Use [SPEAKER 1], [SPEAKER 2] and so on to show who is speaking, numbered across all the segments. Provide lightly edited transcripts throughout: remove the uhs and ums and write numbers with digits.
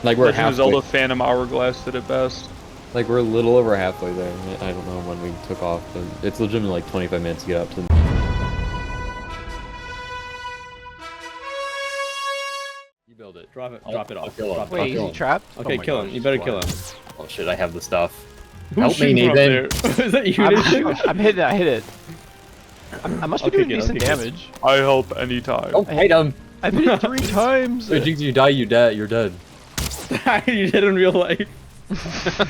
[SPEAKER 1] Like we're
[SPEAKER 2] Legend of
[SPEAKER 1] halfway.
[SPEAKER 2] Zelda Phantom Hourglass did it best.
[SPEAKER 1] Like we're a little over halfway there. I don't know when we took off, but it's legitimately like 25 minutes to get up to. You build it.
[SPEAKER 3] Drop it.
[SPEAKER 1] I'll-
[SPEAKER 3] Drop it
[SPEAKER 1] I'll
[SPEAKER 3] off.
[SPEAKER 1] kill him.
[SPEAKER 3] Drop it
[SPEAKER 4] Wait,
[SPEAKER 3] off.
[SPEAKER 4] is
[SPEAKER 1] kill
[SPEAKER 4] he
[SPEAKER 1] him.
[SPEAKER 4] trapped?
[SPEAKER 3] Okay,
[SPEAKER 4] Oh my
[SPEAKER 3] kill him.
[SPEAKER 4] gosh,
[SPEAKER 3] You better
[SPEAKER 4] why?
[SPEAKER 3] kill him.
[SPEAKER 1] Oh shit! I have the stuff.
[SPEAKER 3] Who's
[SPEAKER 1] Help me,
[SPEAKER 3] shooting from up
[SPEAKER 1] Nathan.
[SPEAKER 3] there? Is that you, Nathan?
[SPEAKER 4] I'm hitting it. I hit it. I must be
[SPEAKER 3] Okay,
[SPEAKER 4] doing
[SPEAKER 3] good,
[SPEAKER 4] decent
[SPEAKER 3] okay, good.
[SPEAKER 4] damage.
[SPEAKER 2] I help anytime.
[SPEAKER 1] Don't hate him.
[SPEAKER 4] I've hit it 3 times.
[SPEAKER 1] So Jinx, you die, you dead. You're dead.
[SPEAKER 3] You did in real life.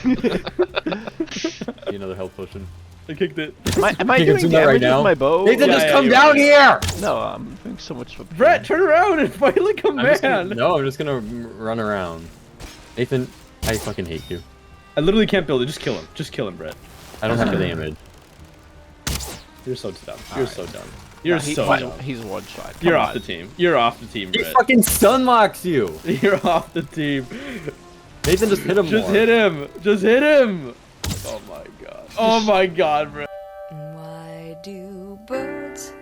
[SPEAKER 1] Need another health potion.
[SPEAKER 3] I kicked it.
[SPEAKER 4] Am I
[SPEAKER 1] You can
[SPEAKER 4] doing
[SPEAKER 1] zoom that right
[SPEAKER 4] damage
[SPEAKER 1] now.
[SPEAKER 4] with my bow?
[SPEAKER 1] Nathan,
[SPEAKER 3] Yeah,
[SPEAKER 1] just
[SPEAKER 3] yeah,
[SPEAKER 1] come
[SPEAKER 3] you
[SPEAKER 1] down
[SPEAKER 3] are.
[SPEAKER 1] here.
[SPEAKER 4] No, I'm doing so much.
[SPEAKER 3] Brett, turn around and fight like a
[SPEAKER 1] I'm just gonna,
[SPEAKER 3] man.
[SPEAKER 1] no, I'm just gonna run around. Nathan, I fucking hate you.
[SPEAKER 3] I literally can't build it. Just kill him. Just kill him, Brett.
[SPEAKER 1] I don't have damage.
[SPEAKER 3] You're so dumb. You're so dumb. You're so dumb.
[SPEAKER 4] He's one shot.
[SPEAKER 3] You're
[SPEAKER 4] Come
[SPEAKER 3] off
[SPEAKER 4] on.
[SPEAKER 3] the team. You're off the team,
[SPEAKER 1] He
[SPEAKER 3] Brett.
[SPEAKER 1] fucking stun locks you.
[SPEAKER 3] You're off the team.
[SPEAKER 1] Nathan, just hit him
[SPEAKER 3] Just
[SPEAKER 1] more.
[SPEAKER 3] hit him. Just hit him. Oh my god. Oh my god, Brett.
[SPEAKER 5] Why do birds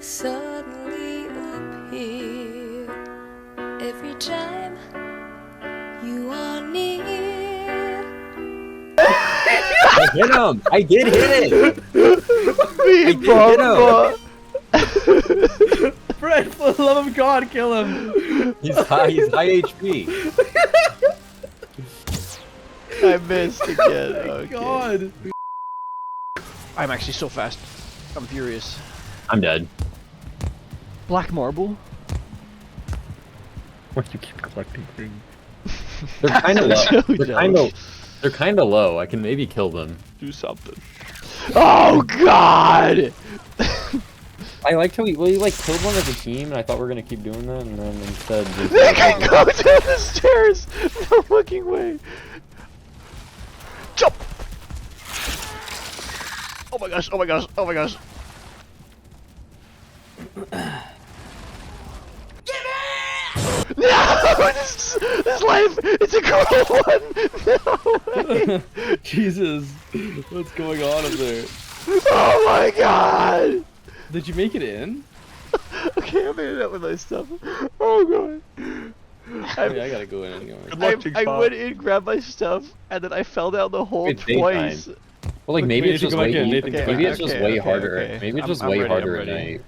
[SPEAKER 5] suddenly appear every time you are near?
[SPEAKER 1] I hit him. I did hit it.
[SPEAKER 4] Me,
[SPEAKER 1] I did hit him.
[SPEAKER 3] Brett, for the love of God, kill him.
[SPEAKER 1] He's high HP.
[SPEAKER 4] I missed again.
[SPEAKER 3] Oh my
[SPEAKER 4] Okay.
[SPEAKER 3] god.
[SPEAKER 4] I'm actually so fast. I'm furious.
[SPEAKER 1] I'm dead.
[SPEAKER 4] Black marble?
[SPEAKER 3] Why do you keep collecting things?
[SPEAKER 1] They're kind of
[SPEAKER 4] So
[SPEAKER 1] low.
[SPEAKER 4] jealous.
[SPEAKER 1] They're kind of low. I can maybe kill them.
[SPEAKER 2] Do something.
[SPEAKER 4] Oh god!
[SPEAKER 1] I liked how we like killed one as a team, and I thought we were gonna keep doing that, and then instead just
[SPEAKER 4] I can go down the stairs! No fucking way! Jump! Oh my gosh, oh my gosh, oh my gosh. No! This life! It's a cruel one! No way!
[SPEAKER 3] Jesus. What's going on up there?
[SPEAKER 4] Oh my god!
[SPEAKER 3] Did you make it in?
[SPEAKER 4] Okay, I made it up with my stuff. Oh god.
[SPEAKER 3] I gotta go in anyway.
[SPEAKER 2] Good luck, Jinx
[SPEAKER 4] I
[SPEAKER 2] Pop.
[SPEAKER 4] went in, grabbed my stuff, and then I fell down the hole
[SPEAKER 1] It's
[SPEAKER 4] twice.
[SPEAKER 1] daytime. Well, like maybe
[SPEAKER 3] Wait,
[SPEAKER 1] it's
[SPEAKER 3] Nathan,
[SPEAKER 1] just
[SPEAKER 3] go back
[SPEAKER 1] way
[SPEAKER 3] in, Nathan,
[SPEAKER 4] Okay,
[SPEAKER 1] maybe it's just
[SPEAKER 4] okay,
[SPEAKER 1] way
[SPEAKER 4] okay,
[SPEAKER 1] harder.
[SPEAKER 4] okay.
[SPEAKER 1] Maybe it's just
[SPEAKER 4] I'm
[SPEAKER 1] way
[SPEAKER 4] ready,
[SPEAKER 1] harder
[SPEAKER 4] I'm
[SPEAKER 1] at
[SPEAKER 4] ready.
[SPEAKER 1] night.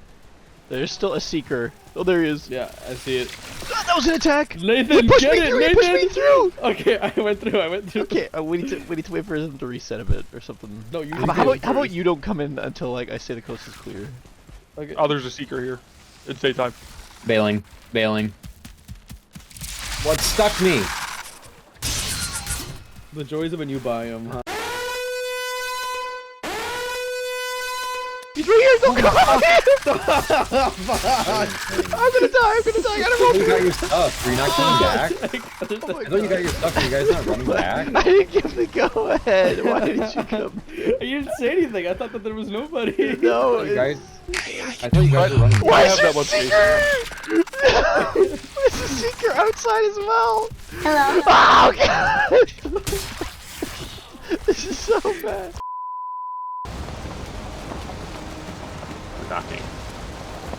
[SPEAKER 4] There's still a seeker. Oh, there he is.
[SPEAKER 3] Yeah, I see it.
[SPEAKER 4] Ah, that was an attack!
[SPEAKER 3] Nathan,
[SPEAKER 4] He pushed
[SPEAKER 3] get
[SPEAKER 4] me
[SPEAKER 3] it,
[SPEAKER 4] through!
[SPEAKER 3] Nathan!
[SPEAKER 4] He pushed me through!
[SPEAKER 3] Okay, I went through.
[SPEAKER 4] Okay, we need to wait for him to reset a bit or something.
[SPEAKER 3] No, you
[SPEAKER 4] How about you don't come in until like I say the coast is clear?
[SPEAKER 3] Okay.
[SPEAKER 2] Oh, there's a seeker here. It's daytime.
[SPEAKER 1] Bailing. What stuck me?
[SPEAKER 3] The joys of a new biome, huh?
[SPEAKER 4] He's right here! Don't come on! I'm gonna die! I gotta
[SPEAKER 1] You
[SPEAKER 4] roll!
[SPEAKER 1] got your stuff. Are you not coming back? I thought you got your stuff. Are you guys not running back?
[SPEAKER 4] I didn't give the go ahead. Why did you come?
[SPEAKER 3] You didn't say anything. I thought that there was nobody.
[SPEAKER 4] No,
[SPEAKER 1] You guys.
[SPEAKER 4] it's...
[SPEAKER 1] I thought you guys were running back.
[SPEAKER 4] Why
[SPEAKER 2] I
[SPEAKER 4] is
[SPEAKER 2] have
[SPEAKER 4] there
[SPEAKER 2] that one
[SPEAKER 4] a seeker? No! There's a seeker outside as well.
[SPEAKER 5] Hello.
[SPEAKER 4] Oh god! This is so bad.
[SPEAKER 1] Knocking.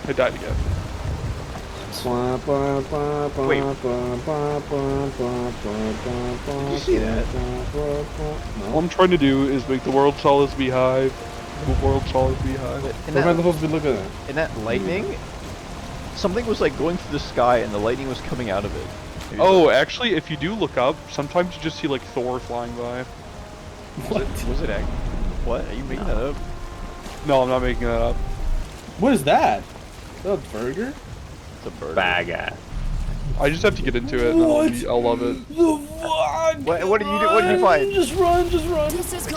[SPEAKER 2] I died again.
[SPEAKER 4] Wait. Did you see that?
[SPEAKER 2] All I'm trying to do is make the world solid as beehive. The world solid beehive.
[SPEAKER 4] In
[SPEAKER 3] What am I
[SPEAKER 4] that,
[SPEAKER 3] supposed to be looking at?
[SPEAKER 4] in that lightning, something was like going through the sky and the lightning was coming out of it. Maybe
[SPEAKER 2] Oh, actually, if you do look up, sometimes you just see like Thor flying by.
[SPEAKER 4] was it egg? What? Are you making that up?
[SPEAKER 2] No, I'm not making that up.
[SPEAKER 3] What is that? Is that a burger?
[SPEAKER 4] It's a bird.
[SPEAKER 1] Bag ass.
[SPEAKER 2] I just have to get into it, and
[SPEAKER 3] What?
[SPEAKER 2] I'll love it.
[SPEAKER 3] The fuck?
[SPEAKER 4] What did you do? What did you find?
[SPEAKER 3] Just run, just run.
[SPEAKER 5] This is
[SPEAKER 3] Do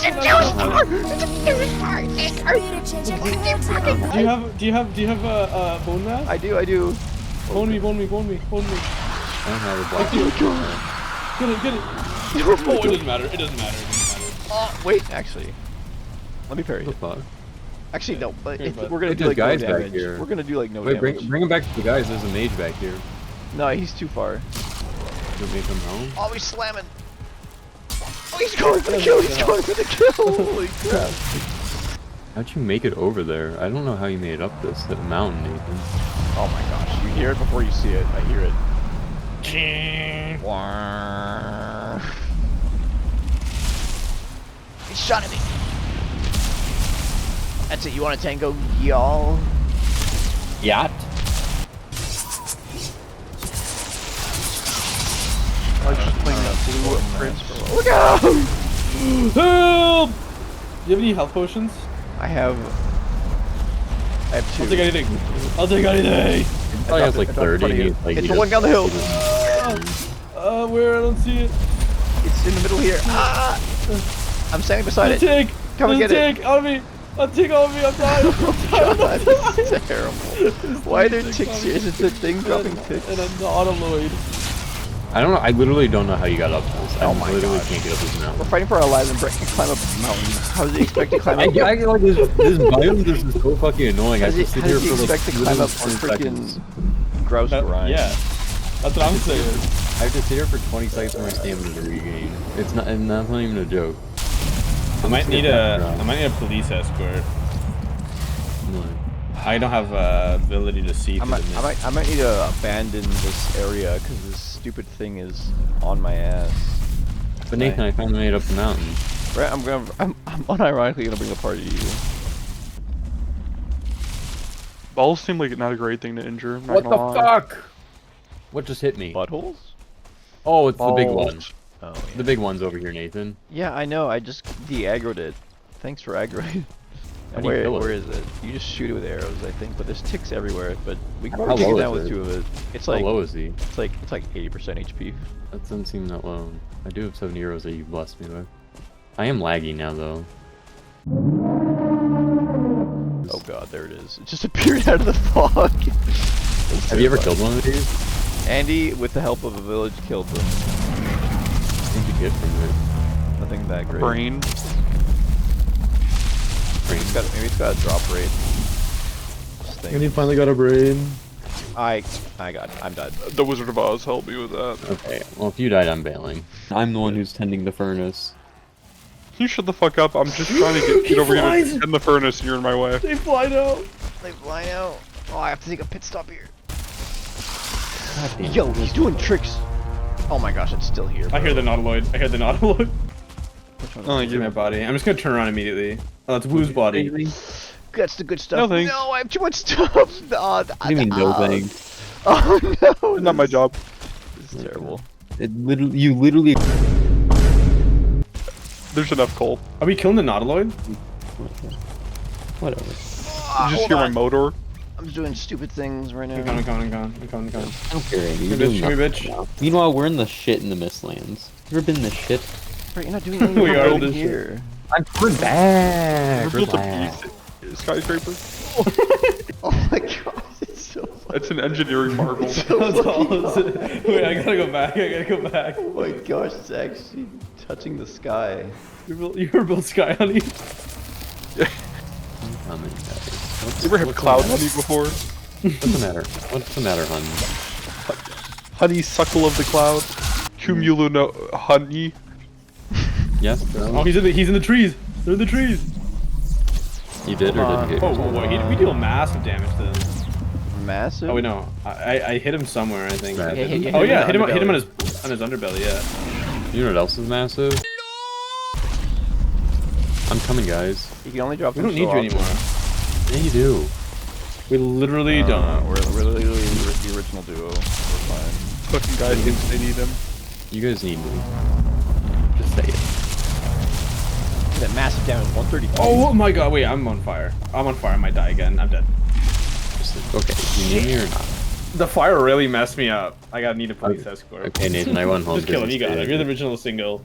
[SPEAKER 3] you have a bone mask?
[SPEAKER 4] I do.
[SPEAKER 3] Bone me.
[SPEAKER 1] I don't have a black.
[SPEAKER 3] Get it. Oh, it doesn't matter. It doesn't matter.
[SPEAKER 4] Wait, actually. Let me parry
[SPEAKER 1] What
[SPEAKER 4] it.
[SPEAKER 1] the fuck?
[SPEAKER 4] Actually, no, but
[SPEAKER 3] Here, bud.
[SPEAKER 4] we're gonna
[SPEAKER 1] Hey,
[SPEAKER 4] do
[SPEAKER 1] there's
[SPEAKER 4] like no
[SPEAKER 1] guys back
[SPEAKER 4] damage.
[SPEAKER 1] here.
[SPEAKER 4] We're gonna do like no
[SPEAKER 1] Wait,
[SPEAKER 4] damage.
[SPEAKER 1] bring him back to the guys. There's a mage back here.
[SPEAKER 4] No, he's too far.
[SPEAKER 1] Don't make him know.
[SPEAKER 4] Oh, he's slamming. Oh, he's going for the kill. He's going for the kill. Holy crap.
[SPEAKER 1] How'd you make it over there? I don't know how you made it up this mountain, Nathan.
[SPEAKER 4] Oh my gosh, you hear it before you see it. I hear it. Wah. He shot at me. That's it. You want a tango, y'all?
[SPEAKER 1] Yacht.
[SPEAKER 4] I was just playing that blue prince for a while. Look out!
[SPEAKER 3] Help! Do you have any health potions?
[SPEAKER 4] I have two.
[SPEAKER 3] I'll take anything. I'll take anything.
[SPEAKER 1] Probably has like
[SPEAKER 4] I dropped
[SPEAKER 1] 30.
[SPEAKER 4] in front of you.
[SPEAKER 1] Like,
[SPEAKER 4] It's
[SPEAKER 1] he
[SPEAKER 4] the one
[SPEAKER 1] just-
[SPEAKER 4] down the hill.
[SPEAKER 3] Where? I don't see it.
[SPEAKER 4] It's in the middle here. Ah! I'm standing beside it.
[SPEAKER 3] Take.
[SPEAKER 4] Come and
[SPEAKER 3] There's
[SPEAKER 4] get
[SPEAKER 3] a
[SPEAKER 4] it.
[SPEAKER 3] tick on me. A tick on me. I'm dying.
[SPEAKER 4] God, this is terrible. Why are there ticks here? Is it the thing dropping ticks?
[SPEAKER 3] And an autoloid.
[SPEAKER 1] I don't know. I literally don't know how you got up this.
[SPEAKER 4] Oh
[SPEAKER 1] I
[SPEAKER 4] my
[SPEAKER 1] literally
[SPEAKER 4] God.
[SPEAKER 1] can't get up this
[SPEAKER 4] We're
[SPEAKER 1] mountain.
[SPEAKER 4] fighting for our lives and Brett can climb up a mountain. How does he expect to climb
[SPEAKER 1] I
[SPEAKER 4] up?
[SPEAKER 1] feel like this biome this is so fucking annoying. I
[SPEAKER 4] How
[SPEAKER 1] have
[SPEAKER 4] does
[SPEAKER 1] to
[SPEAKER 4] he,
[SPEAKER 1] sit
[SPEAKER 4] how
[SPEAKER 1] here
[SPEAKER 4] does he
[SPEAKER 1] for like
[SPEAKER 4] expect to climb up a
[SPEAKER 1] 20 seconds.
[SPEAKER 4] freaking grouse grind?
[SPEAKER 3] Yeah. That's what I'm saying.
[SPEAKER 1] I have to sit here for 20 seconds for my stamina to regain. It's not, and that's not even a joke.
[SPEAKER 3] I might need a police escort. I don't have ability to see
[SPEAKER 4] I
[SPEAKER 3] through
[SPEAKER 4] might,
[SPEAKER 3] the
[SPEAKER 4] I
[SPEAKER 3] mist.
[SPEAKER 4] might, I might need to abandon this area because this stupid thing is on my ass.
[SPEAKER 1] But Nathan, I finally made it up the mountain.
[SPEAKER 4] Brett, I'm unironically gonna bring the party to you.
[SPEAKER 2] Balls seem like not a great thing to injure. I'm not gonna lie.
[SPEAKER 1] fuck? What just hit me?
[SPEAKER 4] Buttholes?
[SPEAKER 1] Oh, it's the big
[SPEAKER 2] Balls.
[SPEAKER 1] one.
[SPEAKER 4] Oh
[SPEAKER 1] The big one's over here, Nathan.
[SPEAKER 4] yeah, I know. I just de-aggroed it. Thanks for aggroing.
[SPEAKER 1] How
[SPEAKER 4] And
[SPEAKER 1] do you kill it?
[SPEAKER 4] where is it? You just shoot it with arrows, I think. But there's ticks everywhere. But we can
[SPEAKER 1] How
[SPEAKER 4] probably take
[SPEAKER 1] low
[SPEAKER 4] it down
[SPEAKER 1] is
[SPEAKER 4] with
[SPEAKER 1] it?
[SPEAKER 4] 2 of it. It's
[SPEAKER 1] How
[SPEAKER 4] like
[SPEAKER 1] low is he?
[SPEAKER 4] it's like 80% HP.
[SPEAKER 1] That doesn't seem that low. I do have 70 euros that you blessed me with. I am laggy now, though.
[SPEAKER 4] Oh god, there it is. It just appeared out of the fog.
[SPEAKER 1] Have you ever killed one of these?
[SPEAKER 4] Andy, with the help of a village, killed them.
[SPEAKER 1] What did you get from it?
[SPEAKER 4] Nothing that great.
[SPEAKER 2] Brain.
[SPEAKER 4] Maybe it's got a drop rate. Just
[SPEAKER 3] And he
[SPEAKER 4] think.
[SPEAKER 3] finally got a brain.
[SPEAKER 4] I'm done.
[SPEAKER 2] The Wizard of Oz helped me with that.
[SPEAKER 1] Okay, well, if you died, I'm bailing. I'm the one who's tending the furnace.
[SPEAKER 2] You shut the fuck up. I'm just trying to get over here to tend the furnace and you're in my way.
[SPEAKER 3] They fly now.
[SPEAKER 4] They fly out. Oh, I have to take a pit stop here.
[SPEAKER 1] God damn
[SPEAKER 4] Yo,
[SPEAKER 1] it.
[SPEAKER 4] he's doing tricks. Oh my gosh, it's still here.
[SPEAKER 3] I hear the nautiloid. I hear the nautiloid.
[SPEAKER 4] Which one?
[SPEAKER 3] Oh, give me my body. I'm just gonna turn around immediately. Oh, it's Woo's body.
[SPEAKER 4] That's the good stuff.
[SPEAKER 2] No thanks.
[SPEAKER 4] No, I have too much stuff. Oh,
[SPEAKER 1] What do you mean, no thing?
[SPEAKER 4] Oh no.
[SPEAKER 2] Not my job.
[SPEAKER 4] This is terrible.
[SPEAKER 1] You literally.
[SPEAKER 2] There's enough coal.
[SPEAKER 3] Are we killing the nautiloid?
[SPEAKER 1] Whatever.
[SPEAKER 2] You
[SPEAKER 4] Hold
[SPEAKER 2] just hear my
[SPEAKER 4] on.
[SPEAKER 2] motor.
[SPEAKER 4] I'm doing stupid things right
[SPEAKER 3] I'm
[SPEAKER 4] now.
[SPEAKER 3] coming.
[SPEAKER 1] I don't care, Andy. You're
[SPEAKER 3] Shoot me,
[SPEAKER 1] doing
[SPEAKER 3] bitch, shoot me,
[SPEAKER 1] nothing
[SPEAKER 3] bitch.
[SPEAKER 1] now. Meanwhile, we're in the shit in the Mistlands. You ever been in the shit?
[SPEAKER 4] Bro, you're not doing anything
[SPEAKER 3] We are
[SPEAKER 4] over
[SPEAKER 3] this
[SPEAKER 4] here.
[SPEAKER 1] I'm coming back.
[SPEAKER 2] Ever built a
[SPEAKER 1] Relax.
[SPEAKER 2] beast skyscraper?
[SPEAKER 4] Oh my god, it's so funny.
[SPEAKER 2] It's an engineering marvel.
[SPEAKER 3] How tall is it? Wait, I gotta go back. I gotta go back.
[SPEAKER 4] Oh my gosh, it's actually touching the sky.
[SPEAKER 3] You were built Sky Honey.
[SPEAKER 1] I'm coming, guys.
[SPEAKER 2] You ever have cloud honey before?
[SPEAKER 1] What's the matter? What's the matter, hun?
[SPEAKER 2] Honeysuckle of the cloud. Cumulo honey.
[SPEAKER 1] Yes?
[SPEAKER 3] Oh,
[SPEAKER 1] No?
[SPEAKER 3] he's in the trees. They're in the trees.
[SPEAKER 1] You did or didn't you?
[SPEAKER 3] Oh, we deal massive damage to them.
[SPEAKER 4] Massive?
[SPEAKER 3] Oh wait, no. I hit him somewhere. I think.
[SPEAKER 1] Right.
[SPEAKER 3] Oh yeah, hit him on
[SPEAKER 4] underbelly.
[SPEAKER 3] his underbelly. Yeah.
[SPEAKER 1] You know what else is massive? I'm coming, guys.
[SPEAKER 4] You can only drop
[SPEAKER 3] We
[SPEAKER 4] them
[SPEAKER 3] don't need
[SPEAKER 4] so
[SPEAKER 3] you
[SPEAKER 4] often.
[SPEAKER 3] anymore.
[SPEAKER 1] Yeah, you do.
[SPEAKER 3] We literally don't.
[SPEAKER 4] We're literally the original duo. We're fine.
[SPEAKER 2] Fucking guy thinks they need him.
[SPEAKER 1] You guys need me. Just say it.
[SPEAKER 4] That massive damage, 130.
[SPEAKER 3] Oh my god, wait, I'm on fire. I'm on fire, I might die again. I'm dead.
[SPEAKER 1] Just, okay, you need me or not?
[SPEAKER 3] The fire really messed me up. I gotta need a police escort.
[SPEAKER 1] Okay, Nathan, I went home.
[SPEAKER 3] Just kill him,
[SPEAKER 1] because
[SPEAKER 3] you got
[SPEAKER 1] you
[SPEAKER 3] him. You're the original single.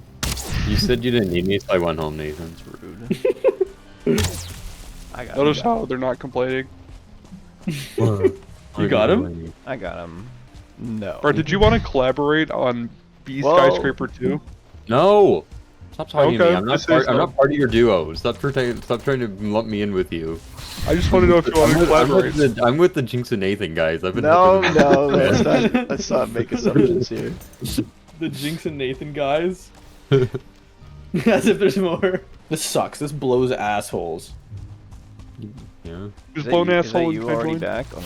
[SPEAKER 1] You said you didn't need me, so I went home, Nathan.
[SPEAKER 4] Rude. I got
[SPEAKER 2] Notice
[SPEAKER 4] him.
[SPEAKER 2] how they're not complaining.
[SPEAKER 3] You got him?
[SPEAKER 4] I got him. No.
[SPEAKER 2] Bro, did you want to collaborate on B
[SPEAKER 4] Whoa.
[SPEAKER 2] Skyscraper 2?
[SPEAKER 1] No! Stop talking to
[SPEAKER 2] Okay,
[SPEAKER 1] me. I'm
[SPEAKER 2] I
[SPEAKER 1] not,
[SPEAKER 2] say
[SPEAKER 1] I'm
[SPEAKER 2] so.
[SPEAKER 1] not part of your duo. Stop trying to lump me in with you.
[SPEAKER 2] I just want to know if you want to collaborate.
[SPEAKER 1] I'm with the Jinx and Nathan guys. I've been
[SPEAKER 4] No,
[SPEAKER 1] helping them.
[SPEAKER 4] no, let's not make assumptions here.
[SPEAKER 3] The Jinx and Nathan guys. As if there's more. This sucks. This blows assholes.
[SPEAKER 1] Yeah.
[SPEAKER 2] Just
[SPEAKER 4] Is
[SPEAKER 2] blown
[SPEAKER 4] that
[SPEAKER 2] asshole
[SPEAKER 4] you
[SPEAKER 2] and can I
[SPEAKER 4] already
[SPEAKER 2] join?
[SPEAKER 4] back? Oh,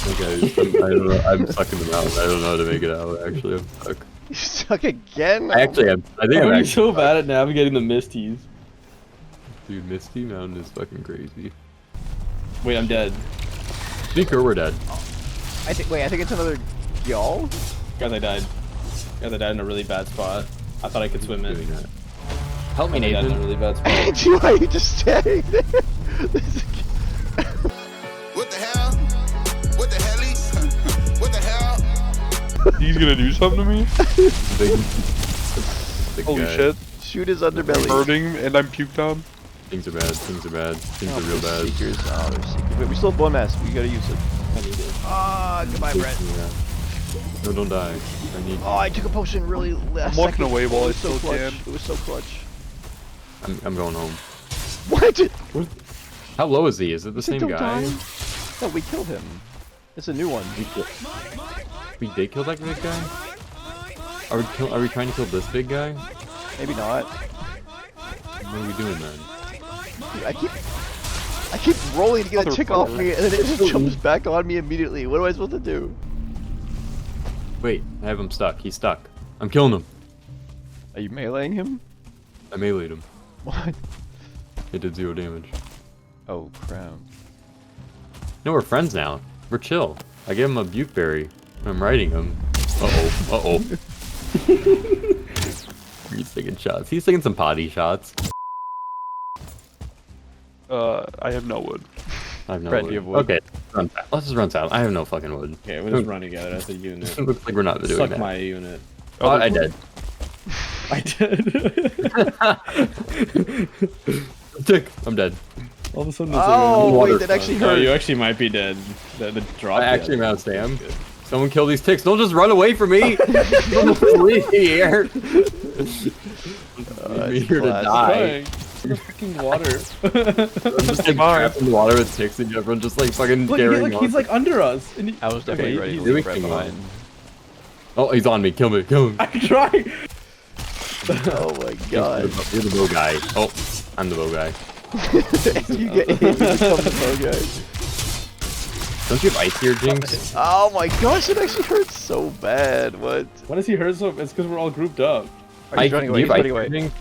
[SPEAKER 6] I don't know. I'm stuck in the mountain. I don't know how to make it out. Actually, I'm stuck.
[SPEAKER 4] You suck again.
[SPEAKER 6] I actually am. I think I'm
[SPEAKER 3] I'm
[SPEAKER 6] actually
[SPEAKER 3] so bad at navigating the Misties.
[SPEAKER 6] Dude, Misty Mountain is fucking crazy.
[SPEAKER 3] Wait, I'm dead.
[SPEAKER 6] Think we're dead.
[SPEAKER 4] I think it's another y'all.
[SPEAKER 3] Guys, I died. Guys, I died in a really bad spot. I thought I could swim
[SPEAKER 6] Doing
[SPEAKER 3] in.
[SPEAKER 6] that. Help me,
[SPEAKER 3] I died in a
[SPEAKER 6] Nathan.
[SPEAKER 3] really bad spot.
[SPEAKER 4] Why are you just standing there?
[SPEAKER 7] What the hell? What the hell? What the hell?
[SPEAKER 2] He's gonna do something to me?
[SPEAKER 6] Big
[SPEAKER 2] Holy
[SPEAKER 6] guy.
[SPEAKER 2] shit.
[SPEAKER 4] Shoot his underbelly.
[SPEAKER 2] Hurting and I'm puked on.
[SPEAKER 6] Things are bad. Things are bad. Things
[SPEAKER 4] Oh,
[SPEAKER 6] are real
[SPEAKER 4] there's
[SPEAKER 6] bad.
[SPEAKER 4] Seekers. Oh, there's seekers. Wait, we still have bone mass. We gotta use it.
[SPEAKER 3] I need it.
[SPEAKER 4] Ah, goodbye, Brett.
[SPEAKER 6] Yeah. No, don't die. I need.
[SPEAKER 4] Oh, I took a potion really last
[SPEAKER 2] I'm walking
[SPEAKER 4] second.
[SPEAKER 2] away while
[SPEAKER 4] It
[SPEAKER 2] I
[SPEAKER 4] was so
[SPEAKER 2] still
[SPEAKER 4] clutch.
[SPEAKER 2] can.
[SPEAKER 4] It was so clutch.
[SPEAKER 6] I'm going home.
[SPEAKER 4] What?
[SPEAKER 6] How low is he? Is it the same
[SPEAKER 4] Don't
[SPEAKER 6] guy?
[SPEAKER 4] die. No, we killed him. It's a new one.
[SPEAKER 6] We did kill that big guy? Are we trying to kill this big guy?
[SPEAKER 4] Maybe not.
[SPEAKER 6] What are we doing then?
[SPEAKER 4] Dude, I keep rolling to get a tick off
[SPEAKER 2] Motherfucker.
[SPEAKER 4] me, and then it just jumps back on me immediately. What am I supposed to do?
[SPEAKER 6] Wait, I have him stuck. He's stuck. I'm killing him.
[SPEAKER 4] Are you meleeing him?
[SPEAKER 6] I meleeed him.
[SPEAKER 4] What?
[SPEAKER 6] It did 0 damage.
[SPEAKER 4] Oh, crap.
[SPEAKER 6] No, we're friends now. We're chill. I gave him a bukeberry. I'm riding him. Uh-oh. Uh-oh. He's taking shots. He's taking some potty shots.
[SPEAKER 2] I have no wood.
[SPEAKER 6] I have no
[SPEAKER 4] Brett,
[SPEAKER 6] wood.
[SPEAKER 4] do you have wood?
[SPEAKER 6] Okay, let's just run south. I have no fucking wood.
[SPEAKER 3] Okay, we'll just run together as a unit.
[SPEAKER 6] Looks like we're not doing
[SPEAKER 3] Suck
[SPEAKER 6] that.
[SPEAKER 3] my unit.
[SPEAKER 6] Oh, I did.
[SPEAKER 3] I did.
[SPEAKER 6] Tick. I'm dead.
[SPEAKER 3] All of a sudden,
[SPEAKER 4] Oh,
[SPEAKER 6] water
[SPEAKER 4] wait, that actually
[SPEAKER 3] Oh,
[SPEAKER 4] hurt.
[SPEAKER 3] you actually might be dead. The drop.
[SPEAKER 6] I actually am out, Sam. Someone kill these ticks. Don't just run away from me. Don't leave me here. Leave me
[SPEAKER 4] it's
[SPEAKER 6] here to
[SPEAKER 4] classic.
[SPEAKER 6] die.
[SPEAKER 3] The freaking water.
[SPEAKER 6] I'm just like trapped in the water with ticks and everyone just like fucking
[SPEAKER 3] Look,
[SPEAKER 6] carrying
[SPEAKER 3] he's like under us. And he,
[SPEAKER 4] I was definitely
[SPEAKER 3] okay,
[SPEAKER 4] ready to
[SPEAKER 3] he's-
[SPEAKER 4] leave
[SPEAKER 6] Really
[SPEAKER 4] Brett
[SPEAKER 6] king
[SPEAKER 4] behind.
[SPEAKER 6] Oh, he's on me. Kill me. Kill him.
[SPEAKER 3] I'm trying.
[SPEAKER 4] Oh my god.
[SPEAKER 6] You're the bow guy. Oh, I'm the bow guy.
[SPEAKER 4] You get hit, you become the bow guy.
[SPEAKER 6] Don't you have ice here, Jinx?
[SPEAKER 4] Oh my gosh, it actually hurts so bad. What?
[SPEAKER 3] Why does he hurt so? It's because we're all grouped up.
[SPEAKER 4] Oh, he's running away, he's running away.
[SPEAKER 6] Jinx?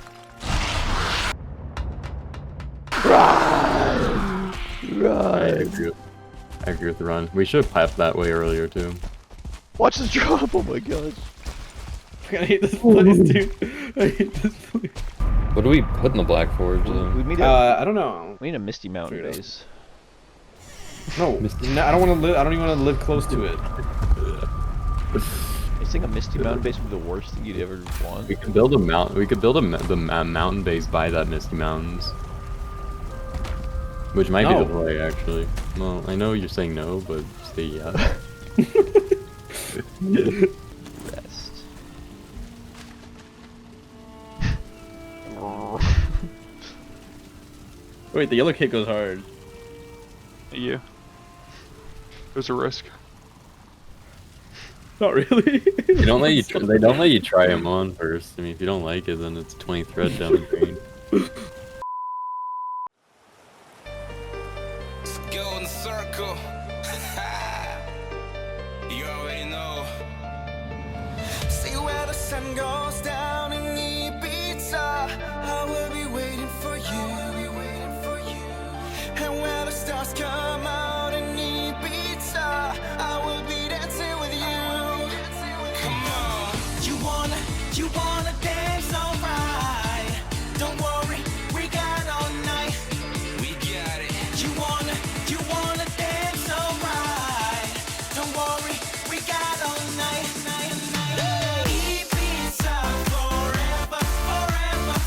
[SPEAKER 6] I
[SPEAKER 4] Right.
[SPEAKER 6] agree with the run. We should have piped that way earlier too.
[SPEAKER 4] Watch this drop, oh my gosh.
[SPEAKER 3] I hate this place, dude. I hate this place.
[SPEAKER 1] What do we put in the Black Forge
[SPEAKER 4] We
[SPEAKER 1] then?
[SPEAKER 4] need a,
[SPEAKER 3] I don't know.
[SPEAKER 4] we need a Misty Mountain
[SPEAKER 3] Figure it out.
[SPEAKER 4] base.
[SPEAKER 3] No, I don't want to live. I don't even want to live close to it.
[SPEAKER 4] I think a Misty Mountain base would be the worst thing you'd ever want.
[SPEAKER 6] We could build a mountain. We could build the mountain base by that Misty Mountains, which might be
[SPEAKER 3] No.
[SPEAKER 6] the play actually. Well, I know you're saying no, but say yes.
[SPEAKER 4] Best.
[SPEAKER 3] Wait, the yellow cake goes hard.
[SPEAKER 2] Yeah. There's a risk.
[SPEAKER 3] Not really.
[SPEAKER 6] They don't let you. They don't let you try them on first. I mean, if you don't like it, then it's 20 thread down the drain.
[SPEAKER 7] Golden circle. You already know. See where the sun goes down.